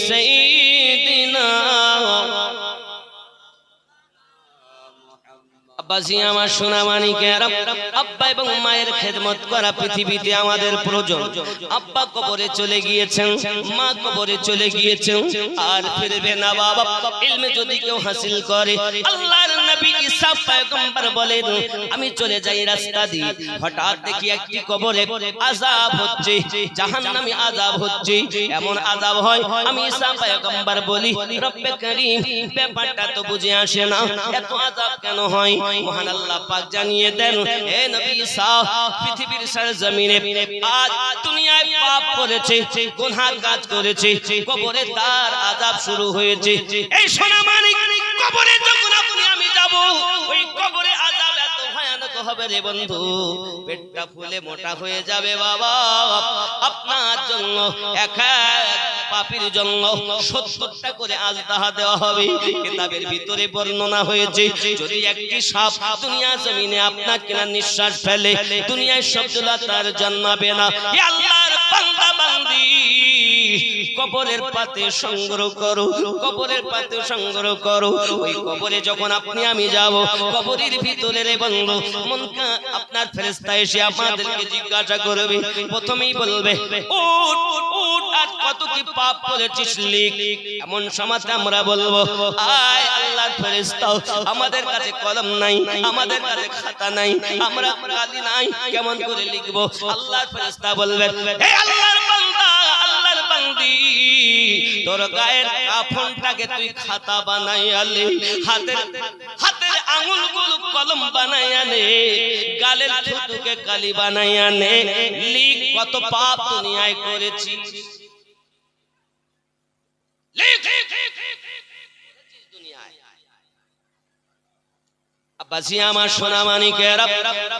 সাইয়্যিদিনা আব্বাজি আমার সোনা মানিকেরা, আব্বা এবং মায়ের খেদমত করা পৃথিবীতে আমাদের প্রয়োজন। আব্বা কবরে চলে গিয়েছেন, মা কবরে চলে গিয়েছেন, আর ফিরবে না বাবা। ইলমে যদি কেউ হাসিল করে, আল্লাহর নবী ঈসা পয়গম্বর বলেন, আমি চলে যাই রাস্তা দিয়ে, হঠাৎ দেখি একটি কবরে আযাব হচ্ছে, জাহান্নামী আযাব হচ্ছে। এমন আযাব হয়, আমি ঈসা পয়গম্বর বলি, রব্বে কারীম, ব্যাপারটা তো বুঝে আসে না, এত আযাব কেন হয়? মহান আল্লাহ পাক জানিয়ে দেন, হে নবী ঈসা, পৃথিবীর সরজমিনে আজ দুনিয়ায় পাপ করেছে, গুনাহ কাজ করেছে, কবরে তার আযাব শুরু হয়েছে। এই সোনা মানিক, কবরে যখন আপনি আমি যাব, ওই কবরে আযাব এত ভয়ানক হবে রে বন্ধু, পেটটা ফুলে মোটা হয়ে যাবে বাবা। আপনার জন্য এক পাপীর জন্য 70টা করে আজদাহা দেওয়া হবে। কিতাবের ভিতরে বর্ণনা হয়েছে, যদি একটি সাপ দুনিয়া জমিনে আপনার কিনা নিঃশ্বাস ফেলে, দুনিয়ায় সবগুলা তার জন্মাবে না। হে আল্লাহর বান্দা বান্দি, কবরের পাতে সংগ্রহ করো, কবরের পাতে সংগ্রহ করো। ওই কবরে যখন আপনি আমি যাব, কবরের ভিতরে রে বন্ধু, মনকা আপনার ফেরেশতা এসে আমাদেরকে জিজ্ঞাসা করবে। প্রথমেই বলবে, উঠ উঠ, আর কত কি পাপ করেছিস লিখ। এমন সময়তে আমরা বলবো, আয় আল্লাহর ফেরেশতা, আমাদের কাছে কলম নাই, আমাদের কাছে খাতা নাই, আমরা কালি নাই, কেমন করে লিখবো? আল্লাহর ফেরেশতা বলবেন, হে আল্লাহর বান্দা, আল্লাহর বান্দি, তোর গায়ের কাফনটাকে তুই খাতা বানাইয়া নে, হাতের আঙুলগুলো কলম বানাইয়া নে, গালের থুতুকে কালি বানাইয়া নে, লিখ কত পাপ দুনিয়ায় করেছি। আব্বাজি আমার সোনা মানিকেরা,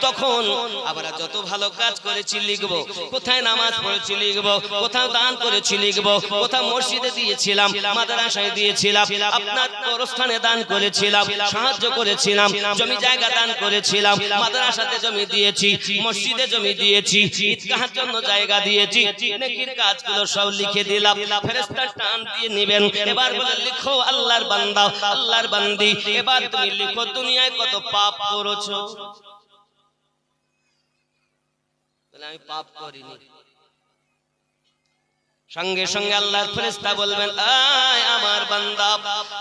তখন আমরা যত ভালো কাজ করেছি লিখবো, কোথায় নামাজ পড়েছি লিখবো, কোথাও দান করেছি লিখবো, কোথাও মসজিদে দিয়েছিলাম, মাদ্রাসায় দিয়েছিলাম, আপনার কবরস্থানে দান করেছিলাম, সাহায্য করেছিলাম, জমি জায়গা দান করেছিলাম, মাদ্রাসাতে জমি দিয়েছি, মসজিদে জমি দিয়েছি, ঈদগাহের জন্য জায়গা দিয়েছি, নেকির কাজগুলো সব লিখে দিলাম। ফেরেশতা টান দিয়ে নেবেন, এবার বলে লিখো আল্লাহর বান্দা, আল্লাহর বান্দি, এবার তুমি লিখো দুনিয়ায় কত পাপ করেছো। আমি পাপ করিনি। সঙ্গে সঙ্গে আল্লাহর ফেরেশতা বলবেন, আয় আমার বান্দা,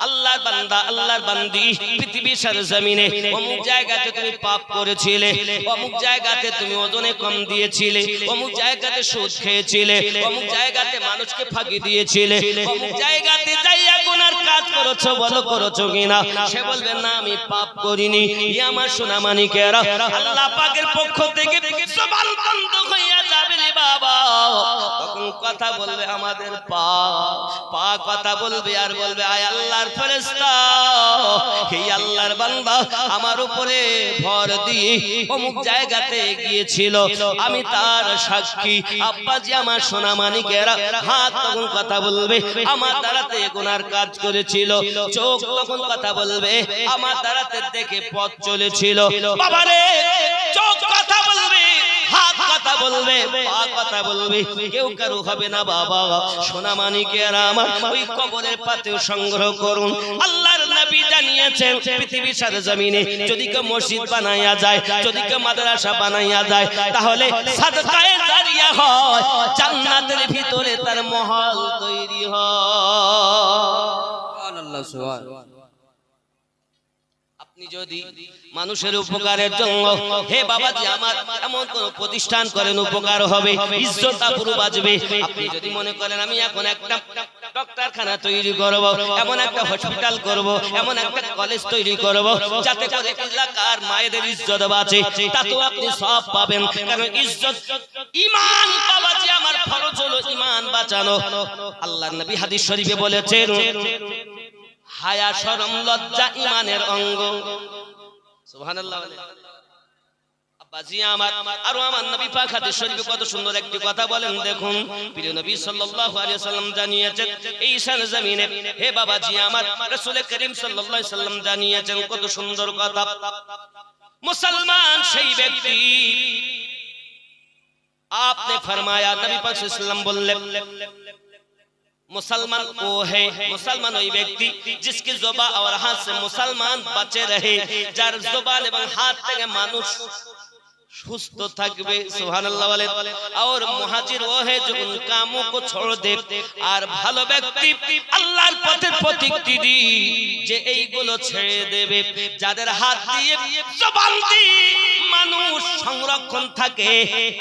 আল্লাহর বান্দা, আল্লাহর বান্দি, পৃথিবীর সরজমিনে অমুক জায়গাতে তুমি পাপ করেছিলে, অমুক জায়গাতে তুমি ওজনে কম দিয়েছিলে, অমুক জায়গাতে সুদ খেয়েছিলে, অমুক জায়গাতে মানুষকে ফাঁকি দিয়েছিলে, অমুক জায়গাতে যাইয়া গুনার কাজ করেছো, বলো করেছো কিনা? সে বলবে, না আমি পাপ করিনি। ই আমার সোনা মানিকেরা, আল্লাহ পাকের পক্ষ থেকে জবান বন্ধ হইয়া যাবে রে বাবা। তখন কথা বলবে আমাদের পা কথা বলবে, আর বলবে, আয় আল্লাহর ফেরেশতা, হে আল্লাহর বান্দা, আমার উপরে ভর দিয়ে অমুক জায়গাতে গিয়েছিল, আমি তার সাক্ষী। আব্বাজি আমার সোনা মানিকেরা, হাত তখন কথা বলবে, আমার দ্বারাতে গুনার কাজ করেছিল। চোখ তখন কথা বলবে, আমার দ্বারাতে দেখে পথ চলেছিল। বাবারে, চোখ কথা বলবে, হাত কথা বলবে, পা কথা বলবে, কেউ কারো হবে না বাবা। সোনা মানিকেরা আমার, ওই কবরের পাতেও সংগ্রহ করুন। আল্লাহর নবী জানিয়েছেন, পৃথিবীর সরজমিনে যদি কেউ মসজিদ বানাইয়া যায়, যদি কেউ মাদ্রাসা বানাইয়া যায়, তাহলে সাদকায়ে জারিয়া হয়, জান্নাতের ভিতরে তার মহল তৈরি হয়। সুবহানাল্লাহ, সুবহানাল্লাহ। আপনি যদি মানুষের উপকারের জন্য, হে বাবাজি আমার, এমন কোন প্রতিষ্ঠান করেন উপকার হবে, ইজ্জত আবরু বাঁচবে। আপনি যদি মনে করেন আমি এখন একটা ডক্টরখানা তৈরি করব, এমন একটা হসপিটাল করব, এমন একটা কলেজ তৈরি করব, যাতে করে এলাকার মায়েদের ইজ্জত বাঁচে, তাতেও আপনি সব পাবেন। কারণ ইজ্জত, ঈমান বাবাজি আমার, ফরজ হলো ঈমান বাঁচানো। আল্লাহর নবী হাদিস শরীফে বলেছেন, হায়া, শরম, লজ্জা ঈমানের অঙ্গ। সুবহানাল্লাহ। আব্বাজি আমার, আর আমার নবী পাক হাদিস শরীফে কত সুন্দর একটি কথা বলেন, দেখুন। প্রিয় নবী সাল্লাল্লাহু আলাইহি ওয়াসাল্লাম জানিয়েছেন, এই সরজমিনে, হে বাবাজি আমার, রাসূল করিম সাল্লাল্লাহু আলাইহি ওয়াসাল্লাম জানিয়েছেন কত সুন্দর কথা। মুসলমান সেই ব্যক্তি, आपने फरमाया, नबी पाक सल्लल्लाहु अलैहि वसल्लम बोले, मुसलमान वो है, मुसलमान वही व्यक्ति जिसकी जुबान और हाथ से मुसलमान बचे रहे, जार जुबान एवं हाथ থেকে মানুষ সুস্থ থাকবে। সুবহানাল্লাহ বলেন। और মুহাজির वो है जो उन कामों को छोड़ दे। আর ভালো ব্যক্তি আল্লাহর পথের প্রতিকৃতি যে এইগুলো ছেড়ে দেবে, যাদের হাত দিয়ে জবান দিয়ে মানুষ সংরক্ষণ থাকে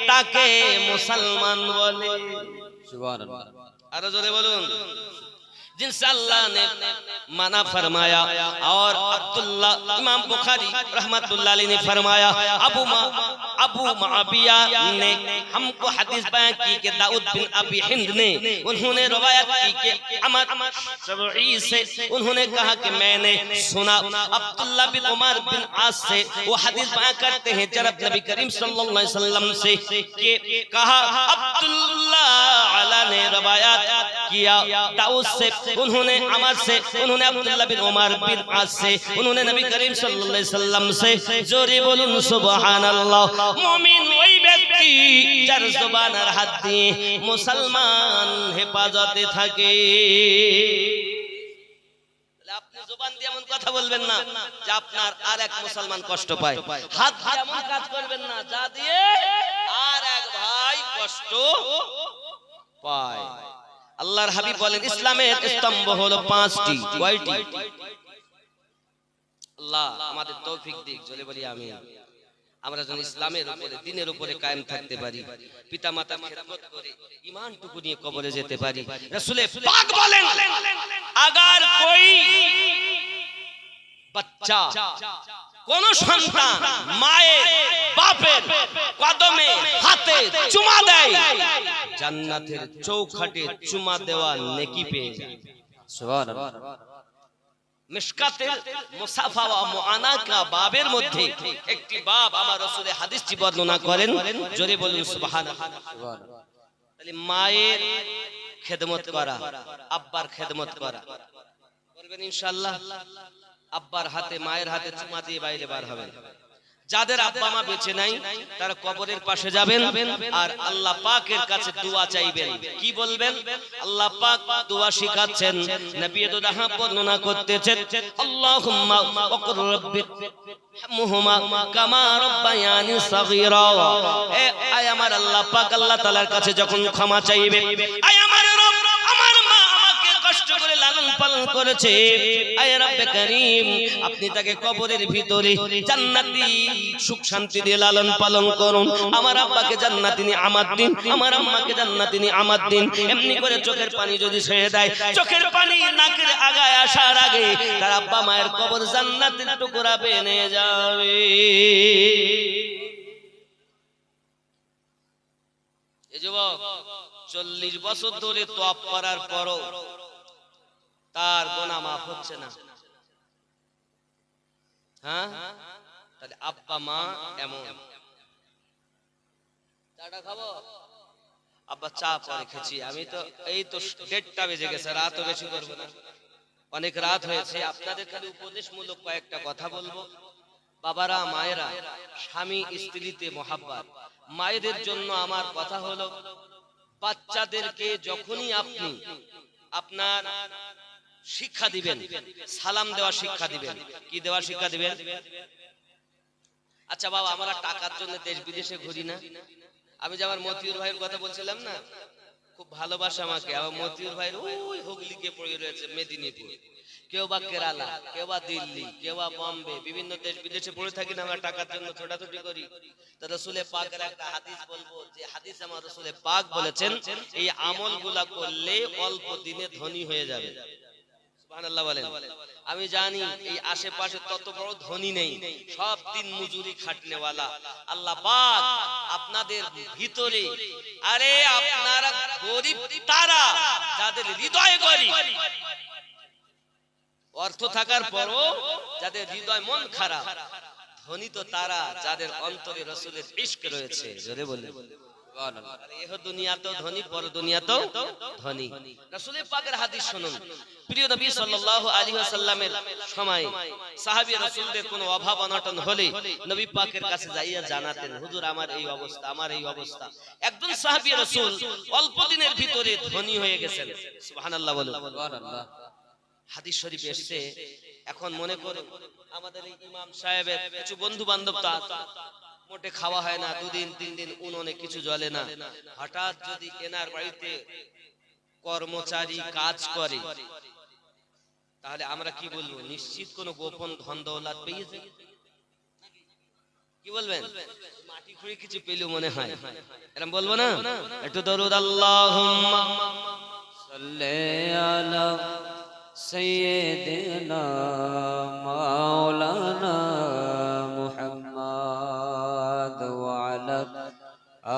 তাকে মুসলমান বলে। সুবহানাল্লাহ। আরো জোরে বলুন। जिनसे अल्लाह ने मना फरमाया। और अब्दुल्ला इमाम बुखारी रहमतुल्लाह अलैहि ने फरमाया, अबू मुआविया ने हमको हदीस बयान की कि दाऊद बिन अबी हिंद ने उन्होंने रवायत की कि अमर शबई से उन्होंने कहा कि मैंने सुना अब्दुल्ला बिन उमर बिन आस से वो हदीस बयान करते हैं जनाब नबी करीम सल्लल्लाहु अलैहि वसल्लम से कि कहा अब्दुल्ला अला ने रवायत किया दाऊद से, उन्होंने अमर से, उन्होंने अब्दुल्ला बिन उमर बिन आस से, उन्होंने नबी करीम सल्लल्लाहु अलैहि वसल्लम से। जोरे बोलूं सुबहानाल्लाह। मुमिन वही व्यक्ति যার জবানের হাত দিয়ে মুসলমান হেফাজতে থাকে। আপনি জবান দিয়ে এমন কথা বলবেন না যে আপনার আরেক মুসলমান কষ্ট পায়, হাত দিয়ে এমন কাজ করবেন না যা দিয়ে আরেক ভাই কষ্ট পায়। আল্লাহর হাবিব বলেন ইসলামের স্তম্ভ হলো 5টি। কয়টি? আল্লাহ আমাদের তৌফিক দিক। জোরে বলি আমিন। আমরা যেন ইসলামের উপরে দ্বীনের উপরে কায়েম থাকতে পারি, পিতামাতার খেদমত করে ঈমানটুকু নিয়ে কবরে যেতে পারি। রাসূল পাক বলেন अगर कोई बच्चा কোন সন্তান মায়ের বাপের কদমে হাতে চুমা দেয় জান্নাতের চৌখাটে চুমা দেওয়া নেকি পেয়ে যায়। সুবহানাল্লাহ। মিশকাতের মুসাফা ওয়া মুআনা কা বাবের মধ্যে একটি বাব আমার রাসূলের হাদিসটি বর্ণনা করেন। জোরে বলুন সুবহানাল্লাহ। তাহলে মায়ের খেদমত করা, আব্বার খেদমত করা করবেন ইনশাআল্লাহ। আব্বার হাতে মায়ের হাতে চুমা দিয়ে বাইরে বার হবেন। যাদের আব্বা মা বেঁচে নাই তারা কবরের পাশে যাবেন আর আল্লাহ পাকের কাছে দোয়া চাইবেন। কি বলবেন? আল্লাহ পাক দোয়া শিখাচ্ছেন, নবী দোয়া বর্ণনা করতেছেন, আল্লাহুম্মা ওয়াকুর রাব্বি মুহুমা কামা রাব্বায়ানি সাগীরা। আয় আমার আল্লাহ পাক আল্লাহ তাআলার কাছে যখন ক্ষমা চাইবে, আয় আমার রব আমার মা আমাকে কষ্ট করে লালন পালন করেছে, আয় রব্বে করিম আপনি তাকে কবরের ভিতরে জান্নাতি সুখ শান্তি দিয়ে লালন পালন করুন। আমার আব্বাকে জান্নাতি নিয়ামত দিন, আমার আম্মাকে জান্নাতি নিয়ামত দিন। এমনি করে চোখের পানি যদি ছেড়ে দেয়, চোখের পানি নাকের আগায় আসার আগে তার আব্বা মায়ের কবর জান্নাতের টুকরা বেনে যাবে। এই যুবক 40 বছর ধরে তওয়াব করার পরও তার গুনাহ মাফ হচ্ছে না। হ্যাঁ, তাহলে আব্বা মা এমন। চাটা খাবো? আব্বা চা পরে খেয়েছি আমি তো, এই তো 1:30 বেজে গেছে, রাতও বেশি করব না, অনেক রাত হয়েছে। আপনাদের খালি উপদেশমূলক কয়েকটা কথা বলবো। বাবারা মায়েরা, স্বামী স্ত্রীতে মহাব্বত। মায়েদের জন্য আমার কথা হলো, বাচ্চাদেরকে যখনই আপনি আপনার শিক্ষা দিবেন, সালাম দেওয়া শিক্ষা দিবেন। কি দেওয়া শিক্ষা দিবেন? আচ্ছা বাবা, আমরা টাকার জন্য দেশ বিদেশে ঘুরি না? আমি যে আমার মতিউর ভাইয়ের কথা বলছিলাম না, খুব ভালোবাসে আমাকে। আমার মতিউর ভাইয়ের ওই হুগলি গিয়ে পড়ে রয়েছে মেদিনীপুর, কেউ বা কেরালা, কেউ বা দিল্লি, কেউ বা বম্বে, বিভিন্ন দেশ বিদেশে পড়ে থাকি না আমরা টাকার জন্য ছোটাছুটি করি। তো রাসূলে পাকের একটা হাদিস বলবো, যে হাদিস আমার রাসূলে পাক বলেছেন এই আমলগুলা করলে অল্প দিনে ধনী হয়ে যাবে। সুবহানাল্লাহ বলেন। আমি জানি এই আশেপাশে তত বড় ধনী নেই, সব দিন মজুরি খাটনেওয়ালা। আল্লাহ পাক আপনাদের ভিতরে, আরে আপনারা গরিব তারা যাদের হৃদয় গরিব, অর্থ থাকার পরও যাদের হৃদয় মন খারাপ, ধনী তো তারা যাদের অন্তরে রাসূলের ইশক রয়েছে। জোরে বলেন এহ দুনিয়াতেও ধনী, পর দুনিয়াতেও ধনী। রাসূল পাকের হাদিস শুনুন, প্রিয় নবী সাল্লাল্লাহু আলাইহি ওয়াসাল্লামের সময় সাহাবী রাসূলদের কোনো অভাব অনটন হলে নবী পাকের কাছে যাইয়া জানাতেন, হুজুর আমার এই অবস্থা, আমার এই অবস্থা। একজন সাহাবী রাসূল অল্প দিনের ভিতরে ধনী হয়ে গেছেন। সুবহানাল্লাহ বলুন। সুবহানাল্লাহ। হাদিস শরীফে এসেছে, এখন মনে করুন আমাদের এই ইমাম সাহেবের কিছু বন্ধু বান্ধব তা মোটে খাওয়া হয় না, 2 দিন 3 দিন উনুনে কিছু জ্বলে না। হঠাৎ যদি এনার বাড়িতে কর্মচারী কাজ করে, তাহলে আমরা কি বলবো? নিশ্চিত কোনো গোপন ধন দৌলত পেয়েছে, কি বলবেন? মাটি খুঁড়ে কিছু পেলো মনে হয়, এরকম বলবো না? একটু দরুদ আল্লাহুম্মা সাল্লি আলা সাইয়্যিদিনা মাওলানা মুহাম্মদ ওয়া আলা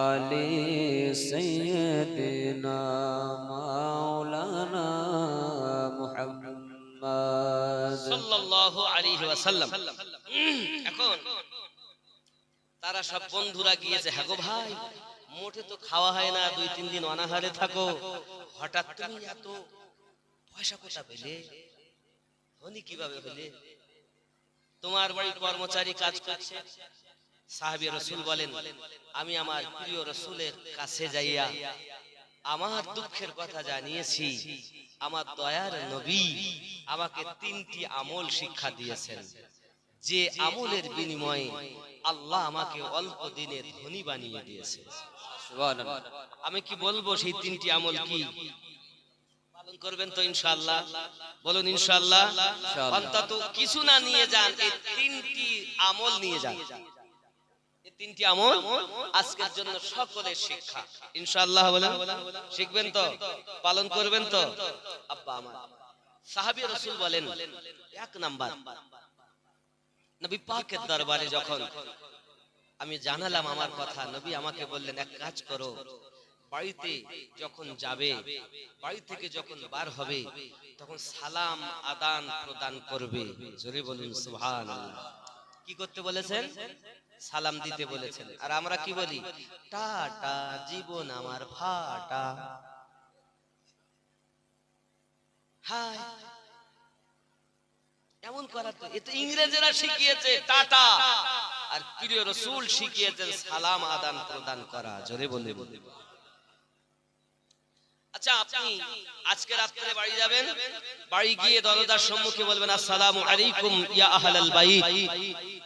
আলি সাইয়্যিদিনা মাওলানা মুহাম্মদ সাল্লাল্লাহু আলাইহি ওয়াসাল্লাম। এখন তারা সব বন্ধুরা গিয়েছে, হ্যাঁ গো ভাই, মোটে তো খাওয়া হয় না, 2-3 দিন অনাহারে থাকো, হঠাৎ তুমি এত পয়সা কোথা পেলে? ধনী কিভাবে হলে? তোমার বাড়ি কর্মচারী কাজ করছে। সাহাবী রাসূল বলেন, আমি আমার প্রিয় রাসূলের কাছে যাইয়া আমার দুঃখের কথা জানিয়েছি। আমার দয়ার নবী আমাকে 3টি আমল শিক্ষা দিয়েছেন, যে আমলের বিনিময়ে আল্লাহ আমাকে অল্প দিনে ধনী বানিয়ে দিয়েছে। সুবহানাল্লাহ। আমি কি বলবো সেই 3টি আমল কি? পালন করবেন তো ইনশাআল্লাহ? বলুন ইনশাআল্লাহ। অন্তত কিছু না নিয়ে যান, এই 3টি আমল নিয়ে যান। এই 3টি আমল আজকের জন্য সকলের শিক্ষা ইনশাআল্লাহ। বলেন শিখবেন তো, পালন করবেন তো? আব্বা আমার সাহাবী রাসূল বলেন, 1 নাম্বার, নবী পাকের দরবারে যখন আমি জানালাম আমার কথা, নবী আমাকে বললেন, এক কাজ করো, বাড়িতে যখন যাবে, বাড়ি থেকে যখন বার হবে, তখন সালাম আদান প্রদান করবে। জোরে বলুন সুবহানাল্লাহ। কি করতে বলেছেন? সালাম দিতে বলেছেন। আর আমরা কি বলি? টাটা জীবন আমার ফাটা, হাই, এমন করা তো এটা ইংরেজরা শিখিয়েছে টাটা, আর প্রিয় রাসূল শিখিয়েছেন সালাম আদান প্রদান করা। জোরে বলে বলে। আচ্ছা, আপনি আজকে রাতে বাড়ি যাবেন, বাড়ি গিয়ে দরজার সম্মুখে বলবেন, আসসালামু আলাইকুম ইয়া আহলাল বাইত।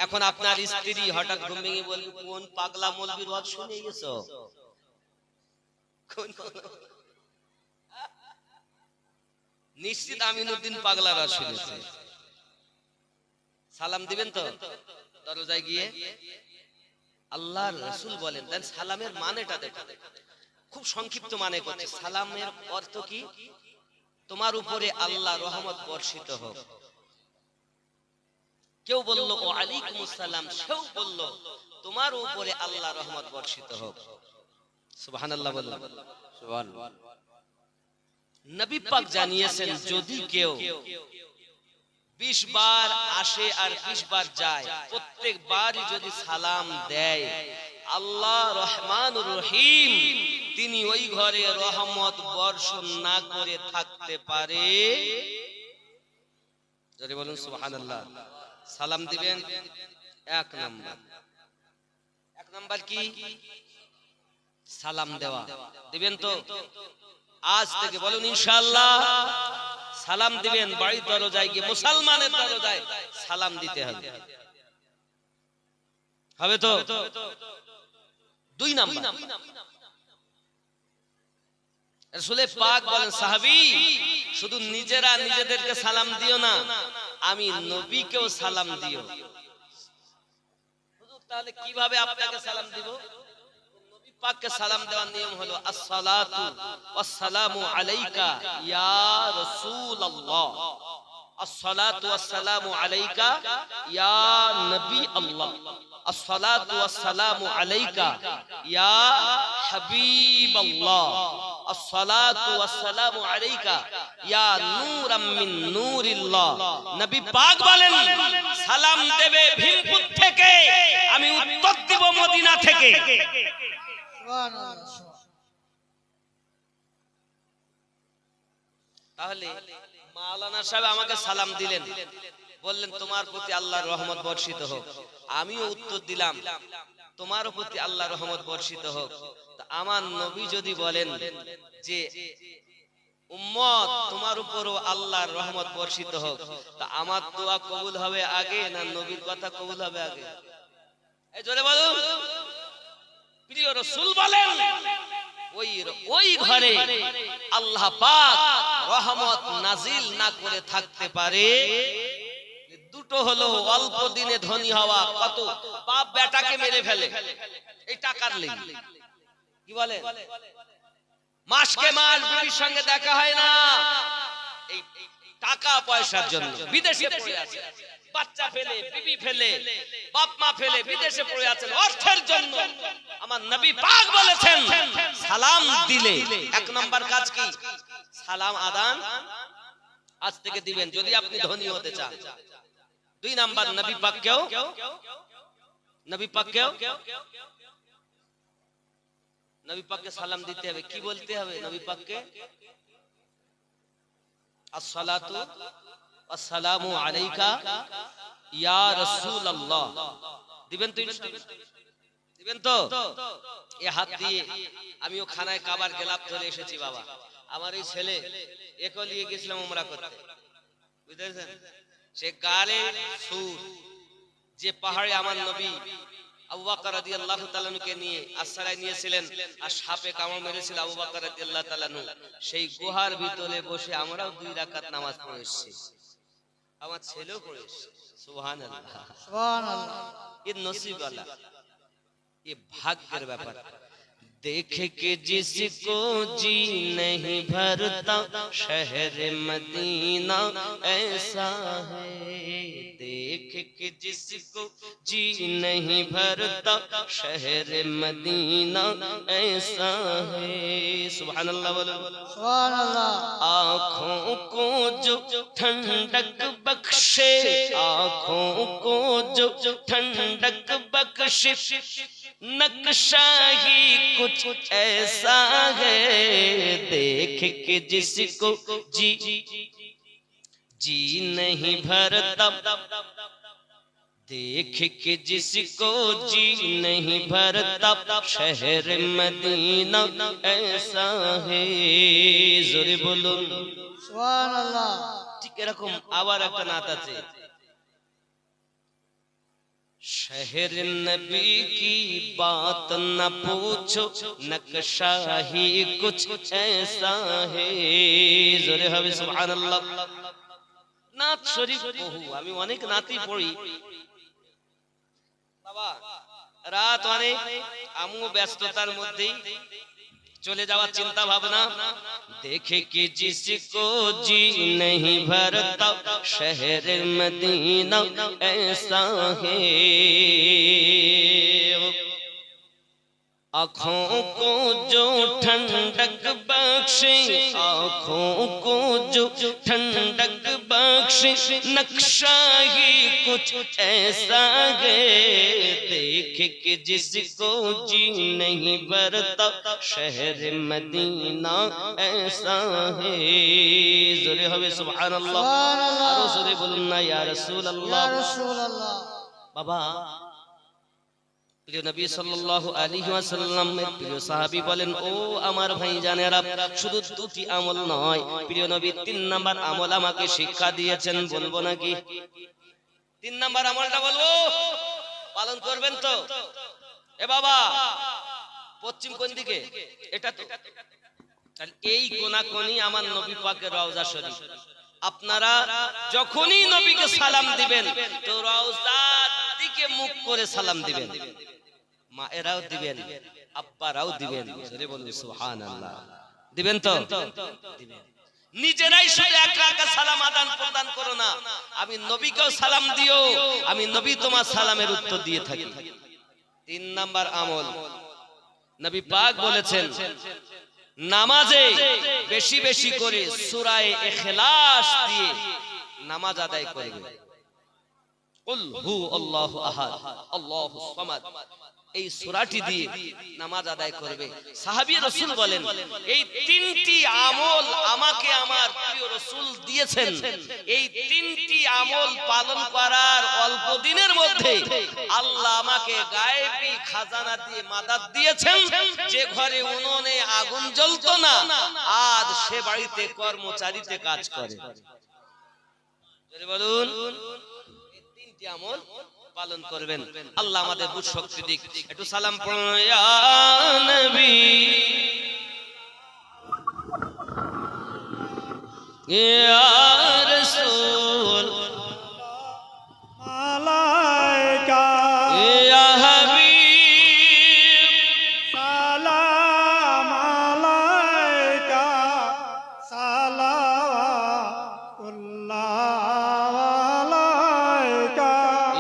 এখন আপনার স্ত্রী হঠাৎ ঘুম ভেঙে বলবে, কোন পাগলা মৌলবীর ওয়াজ শুনে গেছো? নিশ্চিত আমিনুদ্দিন পাগলারা শুনেছে। সালাম দিবেন তো দরজায় গিয়ে? আল্লাহর রাসূল বলেন, দেন সালামের মানেটা দেখো। খুব সংক্ষিপ্ত মানে করছে। সালামের অর্থ কি? তোমার উপরে আল্লাহ রহমত বর্ষিত হোক। কেউ বলল ওয়া আলাইকুমুস সালাম, সেও বলল তোমার উপরে আল্লাহ রহমত বর্ষিত হোক। সুবহানাল্লাহ বললাম। সুবহানাল্লাহ। নবী পাক জানিয়েছেন, যদি কেউ 20 বার আসে আর 20 বার যায়, প্রত্যেকবারই যদি সালাম দেয়, আল্লাহ রহমানুর রহিম তিনি ওই ঘরে রহমত বর্ষণ না করে থাকতে পারে। যদি বলুন সুবহানাল্লাহ। সালাম দিবেন 1 নাম্বার। 1 নাম্বার কি? সালাম দেওয়া। দিবেন তো? আজ থেকে বলুন ইনশাআল্লাহ। সালাম দিবেন, বাড়ির দরজায় গিয়ে মুসলমানের দরজায় সালাম দিতে হবে। হবে তো? 2 নাম্বার, রাসূল পাক বলেন, সাহাবী শুধু নিজেরা নিজেদেরকে সালাম দিও না, আমি নবীকেও সালাম দিও। হুজুর তাহলে কিভাবে আপনাকে সালাম দিব? নবী পাককে সালাম দেওয়ার নিয়ম হলো, আসসালাতু ওয়াসসালামু আলাইকা ইয়া রাসূলুল্লাহ, আসসালাতু ওয়াসসালামু আলাইকা ইয়া নবী আল্লাহ, আসসালাতু ওয়াসসালামু আলাইকা ইয়া হাবিবাল্লাহ, আসসালাতু ওয়াসসালামু আলাইকা ইয়া নূরাম মিন নূরিল্লাহ। নবী পাক বলেন, সালাম দেবে ভীমপুর থেকে, আমি উত্তর দিব মদিনা থেকে। তাহলে মাওলানা সাহেব আমাকে সালাম দিলেন, বললেন তোমার প্রতি আল্লাহর রহমত বর্ষিত হোক। আমিও উত্তর দিলাম তোমার প্রতি আল্লাহর রহমত বর্ষিত হোক। তা আমার নবী যদি বলেন যে উম্মত তোমার উপরও আল্লাহর রহমত বর্ষিত হোক, তা আমার দোয়া কবুল হবে আগে না নবীর কথা কবুল হবে আগে? এই জোরে বলুন। প্রিয় রাসূল বলেন ওই ঘরে আল্লাহ পাক রহমত নাজিল না করে থাকতে পারে দুটো হলো, অল্প দিনে ধনী হওয়া, কত বাপ বেটাকে মেরে ফেলে এই টাকার লেগে, কি বলে মাসকে মাস বিবির সঙ্গে দেখা হয় না এই টাকা পয়সার জন্য, বিদেশে পড়ে আছে, বাচ্চা ফেলে বিবি ফেলে বাপ মা ফেলে বিদেশে পড়ে আছেন অর্থের জন্য। আমার নবী পাক বলেছেন সালাম দিলে এক নাম্বার কাজ কি? সালাম আদান আজ থেকে দিবেন যদি আপনি ধনী হতে চান। দুই নাম্বার নবী পাককেও নবী পাককে সালাম দিতে হবে। কি বলতে হবে নবী পাককে? আসসালাতু ওয়াসসালামু আলাইকা ইয়া রাসূলুল্লাহ। দিবেন তো? দিবেন তো? এই হাত দিয়ে আমিও খানায় কাবার গেলাপ চলে এসেছি বাবা। আমার এই ছেলে একে নিয়ে গেছিলাম উমরা করতে, বুঝতেছেন? সে গালে সুর, যে পাহাড়ে আমার নবী আবু বকর রাদিয়াল্লাহু তাআলা কে নিয়ে আশ্রয় নিয়েছিলেন আর সাপে কামড় মেরেছিল আবু বকর রাদিয়াল্লাহু তাআলা, সেই গুহার ভিতরে বসে আমরাও 2 রাকাত নামাজ পড়ে এসেছি। আমার ছেলেও পড়ে এসেছে। সুবহানাল্লাহ সুবহানাল্লাহ। ये नसीब वाला, ये भाग्य ব্যাপার। देख के जिसको जी नहीं भरता शहर मदीना ऐसा है, देख के जिसको जी नहीं भरता शहर मदीना ऐसा है। सुभान अल्लाह बोलो सुभान अल्लाह। आँखों को जो ठंडक बख्शे, आँखों को जो ठंडक बख्शे, नक्शा ही कुछ ऐसा है, देख के जिसको जी नहीं भरता, देख के जिसको जी नहीं भरता शहर मदीना ऐसा है। जोरे बोलो सुभान अल्लाह। ठीक এরকম আবার একটা নাত আছে, शहर नबी की बात न पूछो नक्शा ही कुछ ऐसा है। जोरे হবে সুবহানাল্লাহ। নাত শরীফ বহু, আমি অনেক নাতই পড়ি বাবা। রাত অনেক, আমিও ব্যস্ততার মধ্যেই চলে যাওয়ার চিন্তা ভাবনা। देखे कि जिसको जी नहीं भरता शहर मदीना ऐसा है, आँखों को जो ठंडक बख्शे, आँखों को जो ठंडक बख्शे, नक्शा ही कुछ ऐसा है, देख के जिसको जी नहीं भरता शहर मदीना ऐसा है। जोरे হবে সুবহানাল্লাহ। আরো জোরে বলুন না ইয়া রাসূলুল্লাহ। বাবা প্রিয় নবী সাল্লাল্লাহু আলাইহি ওয়াসাল্লামের প্রিয় সাহাবী বলেন, ও আমার ভাইজানেরা, শুধু 2টি আমল নয়, প্রিয় নবী 3 নাম্বার আমল আমাকে শিক্ষা দিয়েছেন। বলবো নাকি? 3 নাম্বার আমলটা বলবো, পালন করবেন তো? এ বাবা পশ্চিম কোন দিকে? এটা তো। তাহলে এই কোনাকোনি আমার নবী পাকের রওজা শরীফ। আপনারা যখনই নবীকে সালাম দিবেন তো রওজার দিকে মুখ করে সালাম দিবেন। মায়েরাও দিবেন, আব্বারাও দিবেন। জোরে বলুন সুবহানাল্লাহ। দিবেন তো? দিবেন। নিজেরাই শুধু একা একা সালাম আদান প্রদান করো না, আমি নবীকেও সালাম দিও, আমি নবী তোমার সালামের উত্তর দিয়ে থাকি। 3 নাম্বার আমল নবী পাক বলেছেন, নামাজে বেশি বেশি করে সূরা ইখলাস দিয়ে নামাজ আদায় করবে। কুল হু আল্লাহু আহাদ আল্লাহুস সামাদ এই সূরাটি দিয়ে নামাজ আদায় করবে। সাহাবী রাসূল বলেন এই তিনটি আমল আমাকে আমার প্রিয় রাসূল দিয়েছেন, এই তিনটি আমল পালন করার অল্প দিনের মধ্যে আল্লাহ আমাকে গায়েবী খাজানা দিয়ে মাদাদ দিয়েছেন। যে ঘরে উনুনে আগুন জ্বলতো না আজ সে বাড়িতে কর্মচারীতে কাজ করে। জোরে বলুন, এই তিনটি আমল পালন করবেন। আল্লাহ আমাদের বুঝ শক্তি দিক। একটু সালাম পড়ুন ইয়া নবী ইয়া রাসূল আলাইকা ইয়া হাবিব সালাম আলাইকা সালাওয়াতুল্লাহ আলাইকা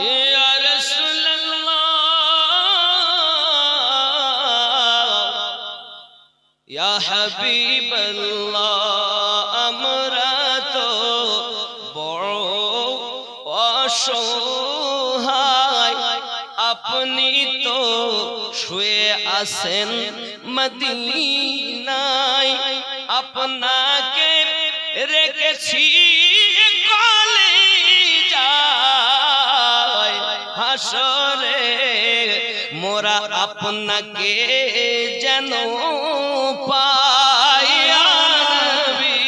ইয়া রাসূলুল্লাহ ইয়া হাবিবাল্লাহ আমরা তো বড় অসহায়, আপনি তো শুয়ে আছেন মদিনায়, আপনাকে রেখেছি কলিজায়, হাসরে মোরা আপনাকে যেন পাই। ইয়া নবী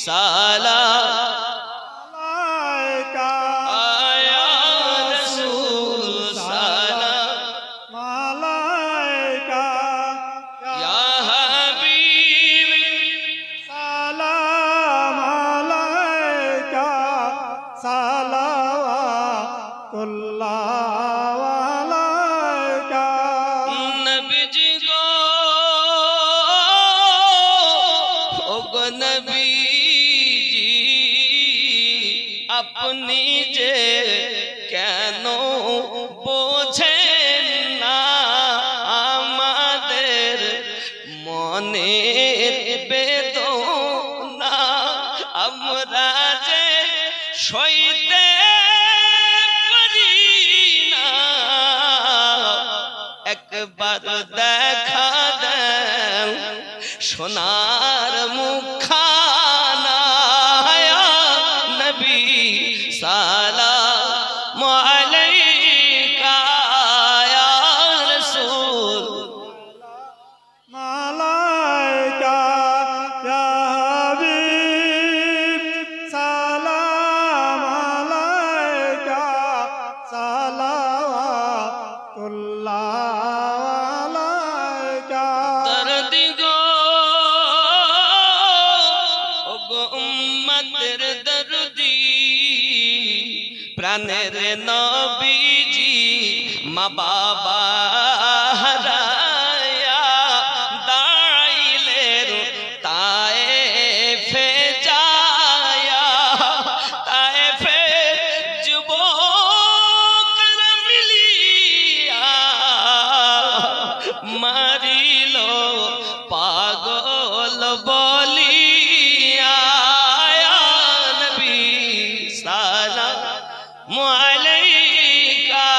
সালাম আলাইকা ইয়া রাসূল সালাম আলাইকা ইয়া হাবিব সালাম আলাইকা সালাওয়াতুল্লাহ আলাইকা নবীজি গো ওগো নবীজি আপনি যে কেন বোঝেন না আমাদের মনের বেদনা, আমরা যে সইতে পারি না, একবার দেখা দেন সোনার মুখখানা। ইয়া নবী সালাম আলাইকা ইয়া রাসূল মালাইকা ইয়া হাবিব সালাম আলাইকা সালাওয়াতুল্লাহ আলাইকা দরদি গো ওগো উম্মতের দরদি, প্রাণের নবীজি মা বাবা হারায়া দাঁড়াইলেন তায়েফে যায়া, তায়েফে যুবকরা মিলিয়া মারিল পাগল বলিয়া। ইয়া নবী সালাম আলাইকা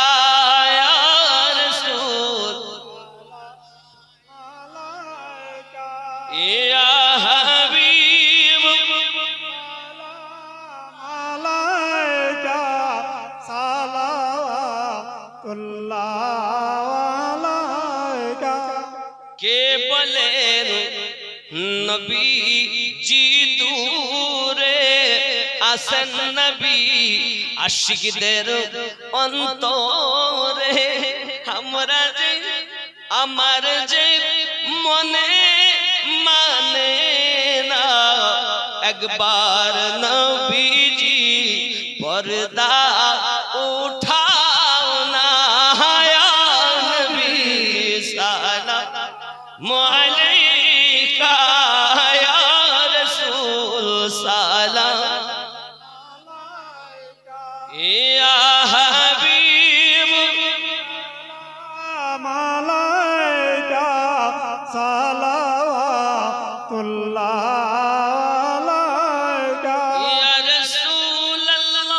ইয়া রাসূল মালাইকা ইয়া হাবিব আলাইকা সালাওয়াতুল্লাহ আলাইকা কে বলেন নবী জি দূরে আসেন নবী আশিকদের অন্তরে, আমরা যে আমার যে মনে মানে না একবার নবীজি পর্দা উঠাও না। ইয়া নবী সালাম আলাইকা ইয়া রাসূল সালাম ইয়া হাবিব মালাইকা সালাওয়াতুল্লাহ আলাইকা ইয়া রাসূলুল্লাহ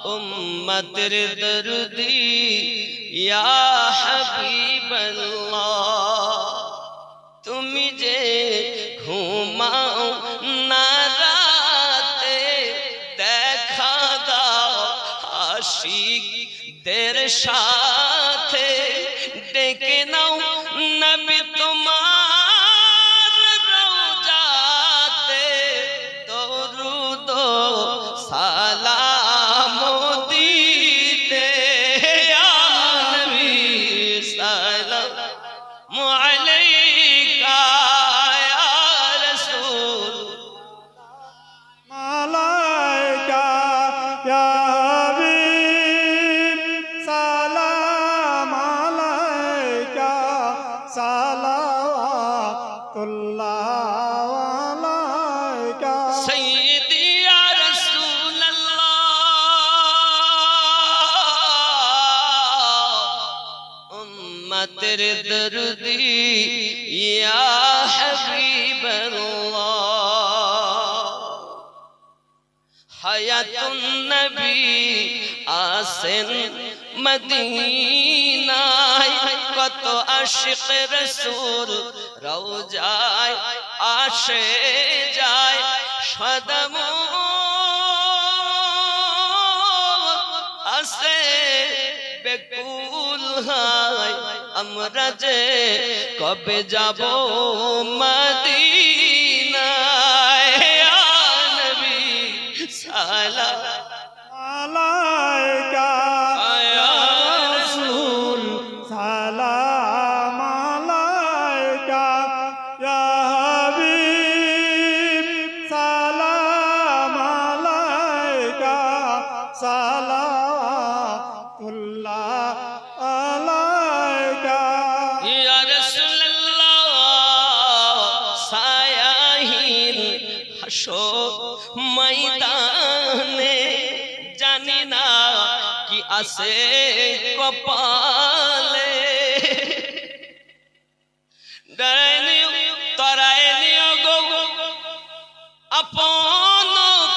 ও तेरे दर्दी या हबीबल्लाह তুমি যে ঘুমাও না রাতে দেখা দাও আশিকদের সাথে ডেকে নাও নবী তোমার রওজাতে দরুদ সালাম দিতে ইয়া নবী সালাম আলাইকা ইয়া রাসূল মালাইকা ইয়া হাবিব সালাম আলাইকা সালাওয়াতুল্লাহ আলাইকা सैयदी या रसूल अल्लाह उम्मतेर दर्दी या हबीब अल्लाह हयातुन नबी आसेन मदीनाय कत आशिक रसूल রওজায় আসে যায় সদম আসে বেকুল হয় আমরা যে কবে যাব মদিনায় ইয়া নবী সালাম মালাইকা ইয়া রাসূল সালাম আলাইকা ইয়া হাবিব সালাম আলাইকা সালাওয়াতুল্লাহ আলাইকা ইয়া রাসূলুল্লাহ সায়াহীন হাসর ময়দানে জানি না কি আছে কপালে ডরাইনিও তরাইনিও গো আপন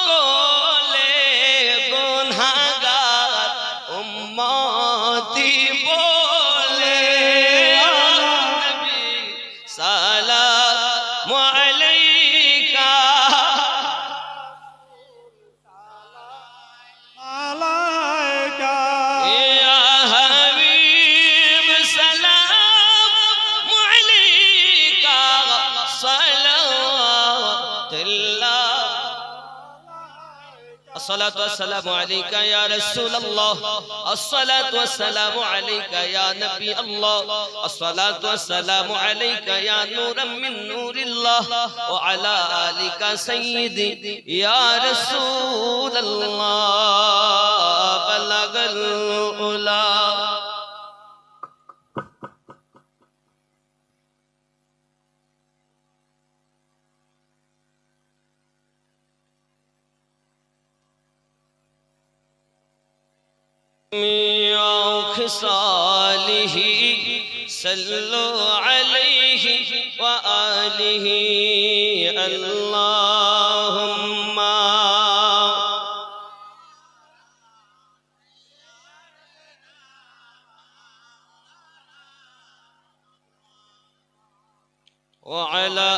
কোলে গুনাহগার উম্মতি বলে ইয়া নবী সালাম আলাইকা মালাইকা ইয়া হাবিব সালাম আলাইকা সালাওয়াতুল্লাহ الصلاة والسلام عليك يا رسول الله الصلاة والسلام عليك يا نبي الله الصلاة والسلام عليك يا نورا من نور الله وعلى آلك سيدي يا رسول الله بلغ الأولى خصاله صلوا عليه وآله اللهم وعلى